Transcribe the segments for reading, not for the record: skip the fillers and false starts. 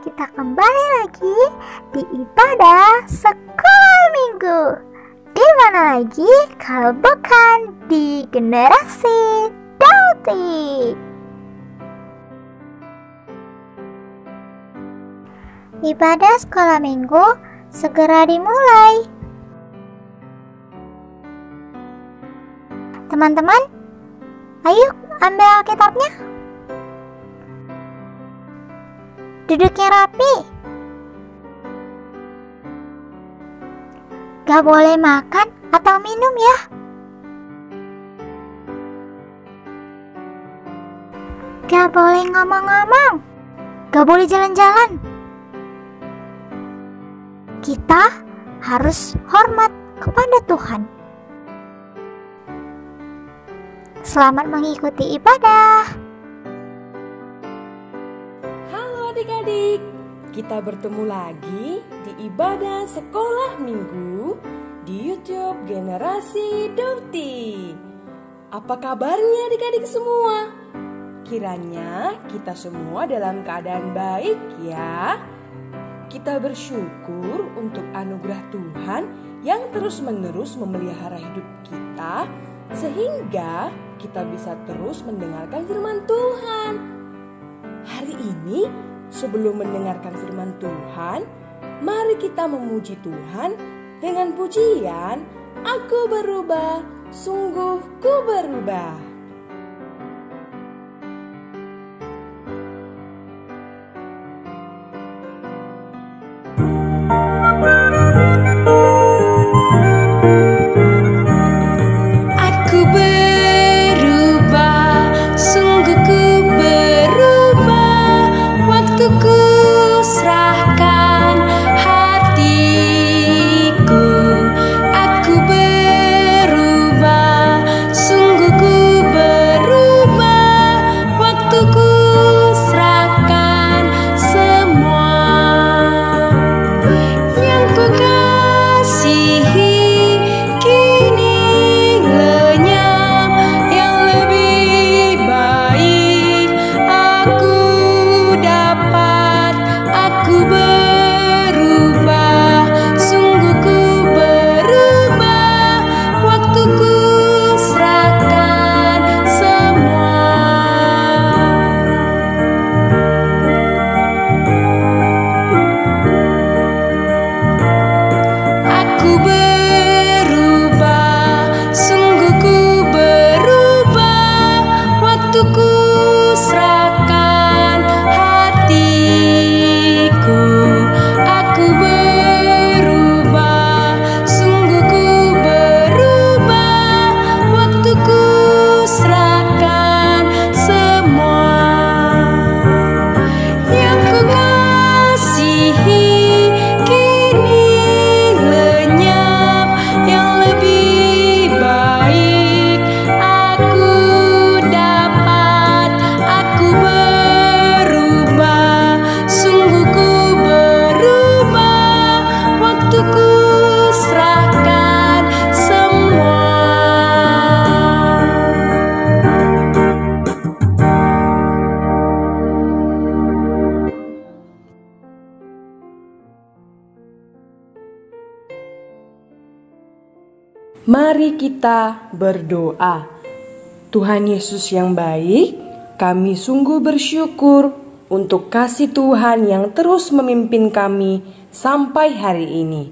kita kembali lagi di ibadah sekolah minggu. Di mana lagi kalau bukan di Generasi Dauti. Ibadah sekolah minggu segera dimulai. Teman-teman, ayo ambil Alkitabnya. Duduknya rapi. Gak boleh makan atau minum ya. Gak boleh ngomong-ngomong. Gak boleh jalan-jalan. Kita harus hormat kepada Tuhan. Selamat mengikuti ibadah. Halo adik-adik, kita bertemu lagi di ibadah sekolah minggu di YouTube Generasi Dauti. Apa kabarnya adik-adik semua? Kiranya kita semua dalam keadaan baik ya. Kita bersyukur untuk anugerah Tuhan yang terus-menerus memelihara hidup kita sehingga kita bisa terus mendengarkan firman Tuhan. Hari ini sebelum mendengarkan firman Tuhan, mari kita memuji Tuhan dengan pujian Aku berubah, sungguh ku berubah. Mari kita berdoa. Tuhan Yesus yang baik, kami sungguh bersyukur untuk kasih Tuhan yang terus memimpin kami sampai hari ini.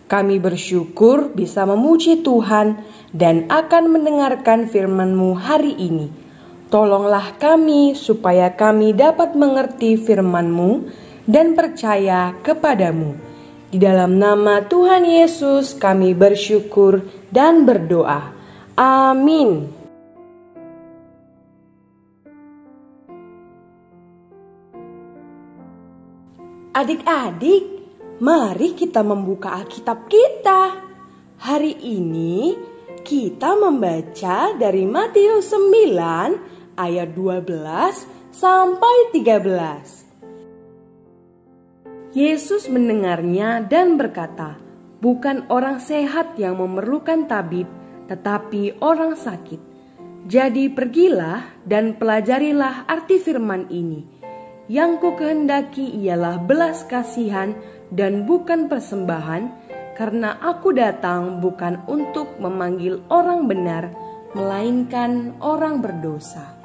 Kami bersyukur bisa memuji Tuhan dan akan mendengarkan firman-Mu hari ini. Tolonglah kami supaya kami dapat mengerti firman-Mu dan percaya kepadamu. Di dalam nama Tuhan Yesus kami bersyukur dan berdoa. Amin. Adik-adik, mari kita membuka Alkitab kita. Hari ini kita membaca dari Matius 9 ayat 12 sampai 13. Yesus mendengarnya dan berkata, "Bukan orang sehat yang memerlukan tabib, tetapi orang sakit. Jadi pergilah dan pelajarilah arti firman ini. Yang kukehendaki ialah belas kasihan dan bukan persembahan, karena aku datang bukan untuk memanggil orang benar, melainkan orang berdosa.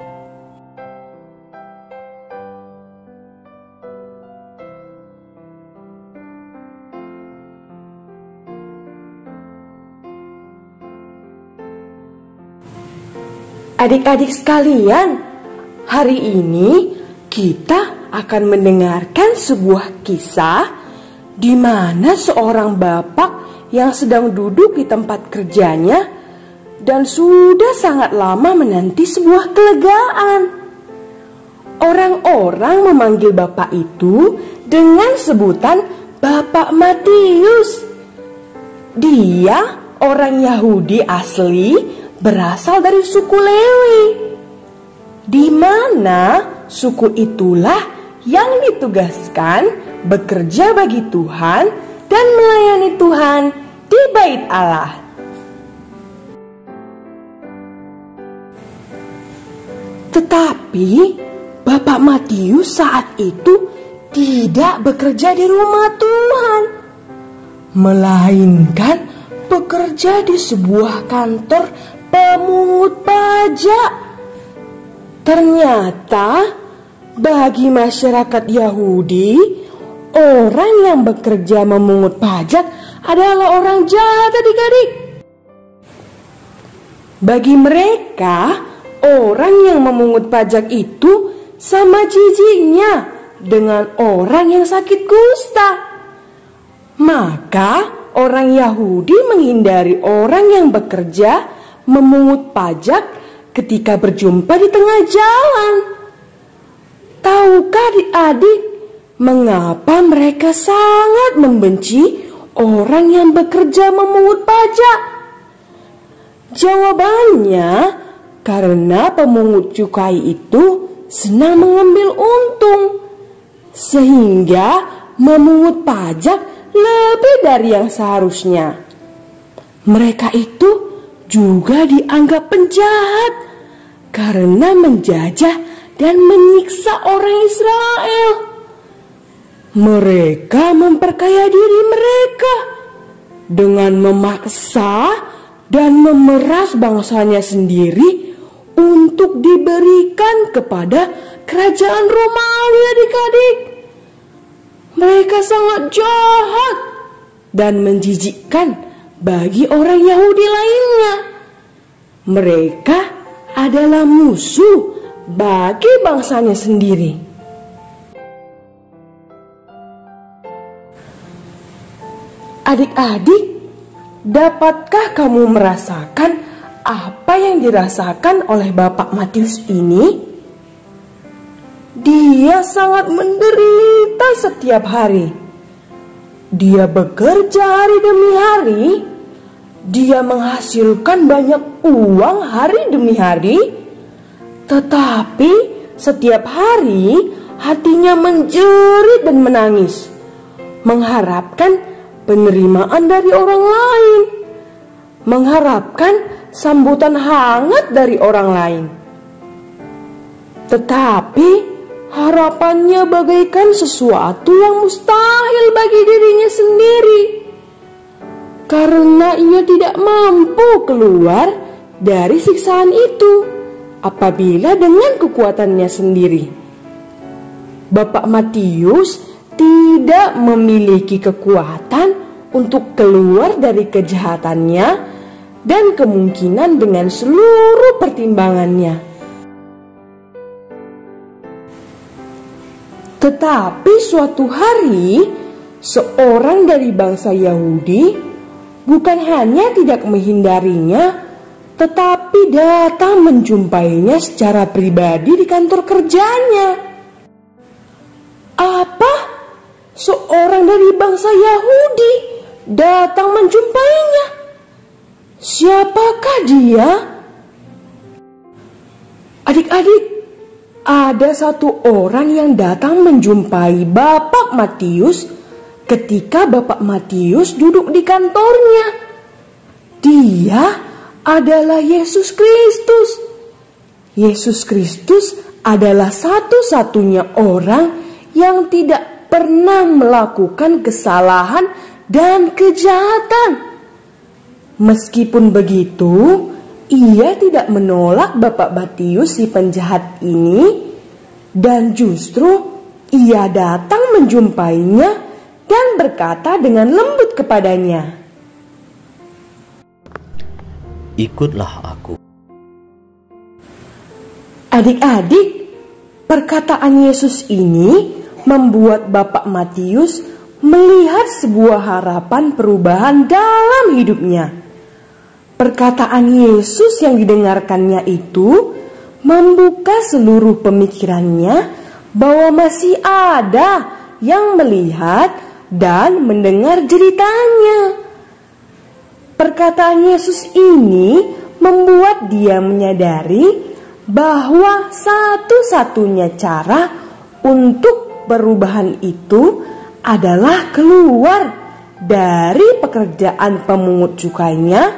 Adik-adik sekalian, hari ini kita akan mendengarkan sebuah kisah di mana seorang bapak yang sedang duduk di tempat kerjanya dan sudah sangat lama menanti sebuah kelegaan. Orang-orang memanggil bapak itu dengan sebutan Bapak Matius. Dia orang Yahudi asli, berasal dari suku Lewi, di mana suku itulah yang ditugaskan bekerja bagi Tuhan dan melayani Tuhan di Bait Allah. Tetapi Bapak Matius saat itu tidak bekerja di rumah Tuhan, melainkan bekerja di sebuah kantor pemungut pajak. Ternyata bagi masyarakat Yahudi, orang yang bekerja memungut pajak adalah orang jahat, adik-adik. Bagi mereka, orang yang memungut pajak itu sama jijiknya dengan orang yang sakit kusta. Maka orang Yahudi menghindari orang yang bekerja memungut pajak ketika berjumpa di tengah jalan. Tahukah adik-adik mengapa mereka sangat membenci orang yang bekerja memungut pajak? Jawabannya, karena pemungut cukai itu senang mengambil untung, sehingga memungut pajak lebih dari yang seharusnya. Mereka itu juga dianggap penjahat karena menjajah dan menyiksa orang Israel. Mereka memperkaya diri mereka dengan memaksa dan memeras bangsanya sendiri untuk diberikan kepada kerajaan Romawi, adik-adik. Mereka sangat jahat dan menjijikkan bagi orang Yahudi lainnya. Mereka adalah musuh bagi bangsanya sendiri. Adik-adik, dapatkah kamu merasakan apa yang dirasakan oleh Bapak Matius ini? Dia sangat menderita setiap hari. Dia bekerja hari demi hari. Dia menghasilkan banyak uang hari demi hari. Tetapi setiap hari hatinya menjerit dan menangis, mengharapkan penerimaan dari orang lain, mengharapkan sambutan hangat dari orang lain. Tetapi harapannya bagaikan sesuatu yang mustahil bagi dirinya sendiri, karena ia tidak mampu keluar dari siksaan itu apabila dengan kekuatannya sendiri. Bapak Matius tidak memiliki kekuatan untuk keluar dari kejahatannya dan kemungkinan dengan seluruh pertimbangannya. Tetapi suatu hari, seorang dari bangsa Yahudi bukan hanya tidak menghindarinya, tetapi datang menjumpainya secara pribadi di kantor kerjanya. Apa? Seorang dari bangsa Yahudi datang menjumpainya. Siapakah dia? Adik-adik, ada satu orang yang datang menjumpai Bapak Matius ketika Bapak Matius duduk di kantornya. Dia adalah Yesus Kristus. Yesus Kristus adalah satu-satunya orang yang tidak pernah melakukan kesalahan dan kejahatan. Meskipun begitu, ia tidak menolak Bapak Matius si penjahat ini, dan justru ia datang menjumpainya dan berkata dengan lembut kepadanya, "Ikutlah aku." Adik-adik, perkataan Yesus ini membuat Bapak Matius melihat sebuah harapan perubahan dalam hidupnya. Perkataan Yesus yang didengarkannya itu membuka seluruh pemikirannya bahwa masih ada yang melihat dan mendengar ceritanya. Perkataan Yesus ini membuat dia menyadari bahwa satu-satunya cara untuk perubahan itu adalah keluar dari pekerjaan pemungut cukainya,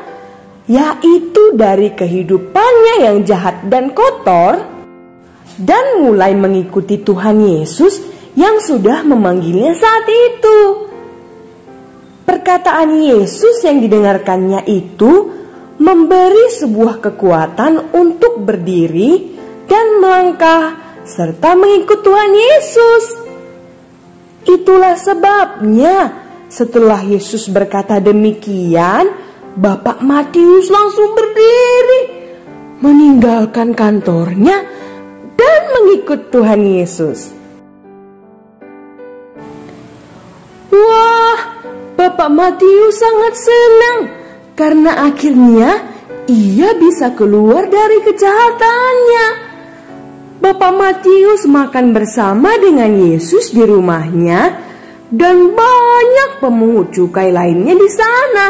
yaitu dari kehidupannya yang jahat dan kotor, dan mulai mengikuti Tuhan Yesus yang sudah memanggilnya saat itu. Perkataan Yesus yang didengarkannya itu memberi sebuah kekuatan untuk berdiri dan melangkah serta mengikut Tuhan Yesus. Itulah sebabnya setelah Yesus berkata demikian, Bapak Matius langsung berdiri, meninggalkan kantornya dan mengikut Tuhan Yesus. Wah, Bapak Matius sangat senang karena akhirnya ia bisa keluar dari kejahatannya. Bapak Matius makan bersama dengan Yesus di rumahnya dan banyak pemungut cukai lainnya di sana.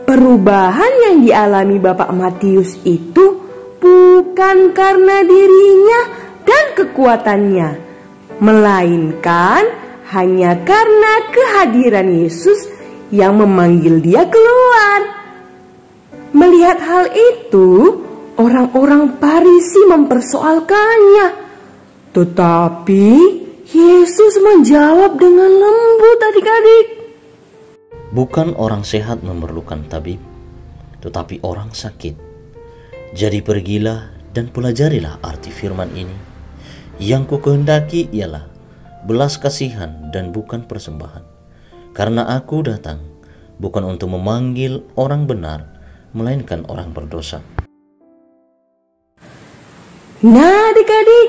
Perubahan yang dialami Bapak Matius itu bukan karena dirinya dan kekuatannya, melainkan hanya karena kehadiran Yesus yang memanggil dia keluar. Melihat hal itu, orang-orang Farisi mempersoalkannya. Tetapi Yesus menjawab dengan lembut, adik-adik. Bukan orang sehat memerlukan tabib, tetapi orang sakit. Jadi pergilah dan pelajarilah arti firman ini. Yang kukehendaki ialah belas kasihan dan bukan persembahan. Karena aku datang bukan untuk memanggil orang benar, melainkan orang berdosa. Nah adik-adik,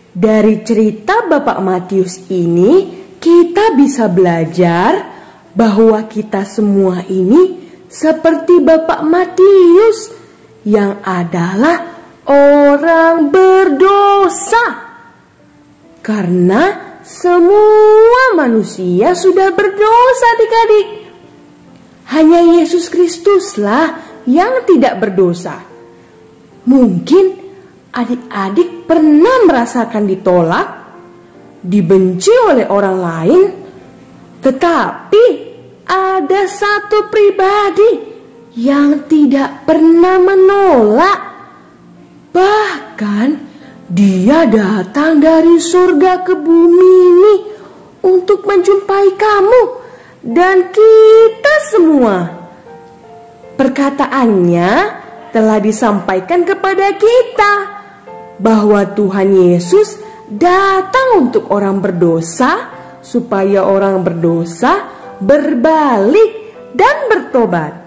dari cerita Bapak Matius ini kita bisa belajar bahwa kita semua ini seperti Bapak Matius yang adalah orang berdosa. Karena semua manusia sudah berdosa, adik-adik. Hanya Yesus Kristuslah yang tidak berdosa. Mungkin adik-adik pernah merasakan ditolak, dibenci oleh orang lain, tetapi ada satu pribadi yang tidak pernah menolak. Bahkan dia datang dari surga ke bumi ini untuk menjumpai kamu dan kita semua. Perkataannya telah disampaikan kepada kita bahwa Tuhan Yesus datang untuk orang berdosa, supaya orang berdosa berbalik dan bertobat.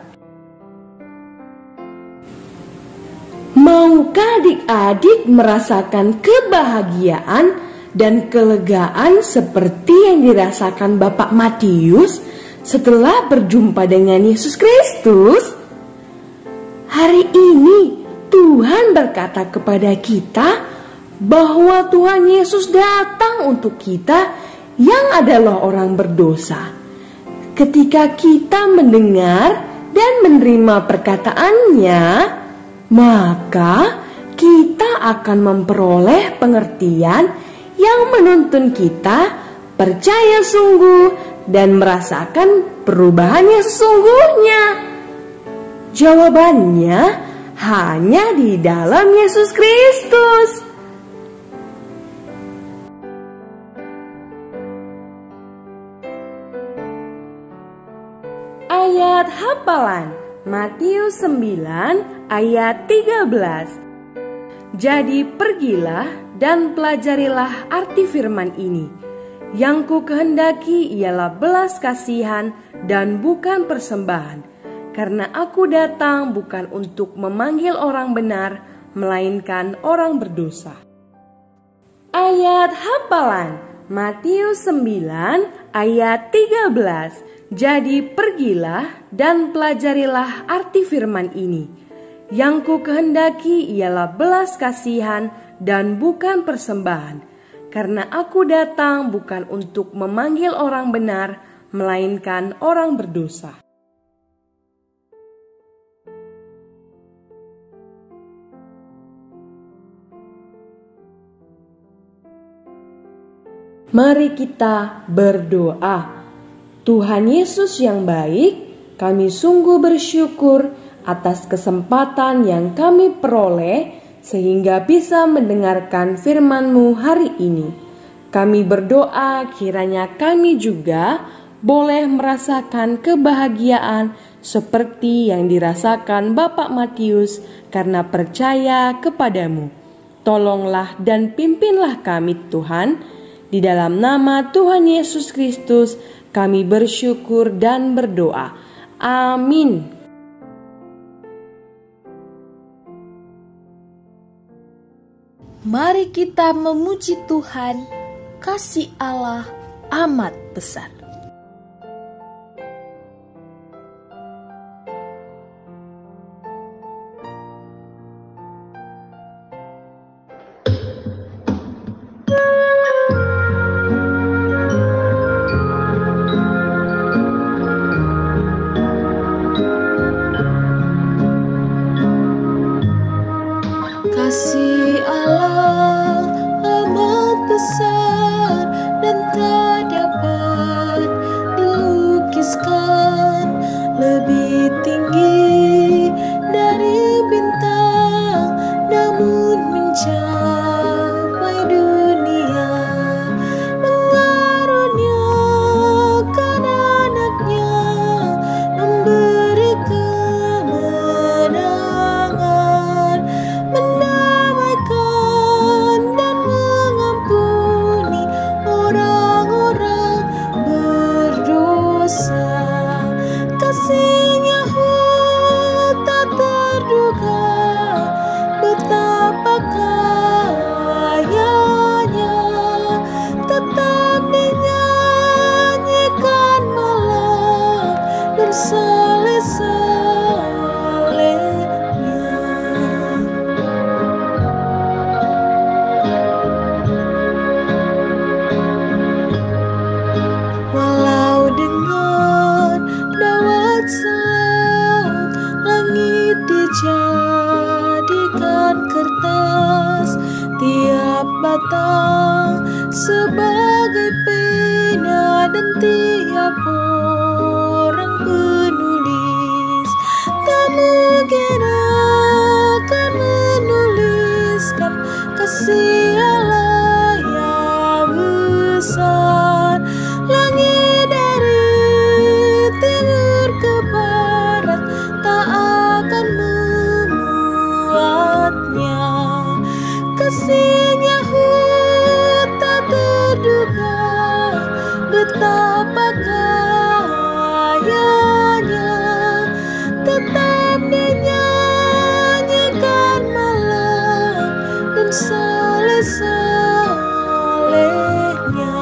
Maukah adik-adik merasakan kebahagiaan dan kelegaan seperti yang dirasakan Bapak Matius setelah berjumpa dengan Yesus Kristus? Hari ini Tuhan berkata kepada kita bahwa Tuhan Yesus datang untuk kita yang adalah orang berdosa. Ketika kita mendengar dan menerima perkataannya, maka kita akan memperoleh pengertian yang menuntun kita percaya sungguh dan merasakan perubahan yang sesungguhnya. Jawabannya hanya di dalam Yesus Kristus. Ayat hafalan Matius 9 ayat 13. Jadi pergilah dan pelajarilah arti firman ini. Yang ku kehendaki ialah belas kasihan dan bukan persembahan. Karena aku datang bukan untuk memanggil orang benar, melainkan orang berdosa. Ayat hafalan Matius 9 ayat 13. Jadi pergilah dan pelajarilah arti firman ini. Yang ku kehendaki ialah belas kasihan dan bukan persembahan. Karena aku datang bukan untuk memanggil orang benar, melainkan orang berdosa. Mari kita berdoa. Tuhan Yesus yang baik, kami sungguh bersyukur atas kesempatan yang kami peroleh sehingga bisa mendengarkan firman-Mu hari ini. Kami berdoa kiranya kami juga boleh merasakan kebahagiaan seperti yang dirasakan Bapak Matius karena percaya kepadamu. Tolonglah dan pimpinlah kami Tuhan. Di dalam nama Tuhan Yesus Kristus kami bersyukur dan berdoa. Amin. Mari kita memuji Tuhan, kasih Allah amat besar. Kasih Allah amat besar dan tak dapat dilukiskan, lebih tinggi dari bintang, namun mencapai dunia, mengaruniakan anaknya, memberi kemenangan, mendamaikan dan mengampuni orang-orang berdosa. Kasih-Nya tak terduga, betapa kayanya, tetap dinyanyikan malam dan saleh-salehnya. Walau dengan dawat selang, langit dijadikan kertas, tiap batang sebagai pena dan tiap orang penulis tak mungkin akan menuliskan kasih Allah yang besar. Langit dari timur ke barat tak akan memuatnya. Kasih-Nya tak terduga, betapa kayanya, tetap dinyanyikan malam dan saleh-salehnya.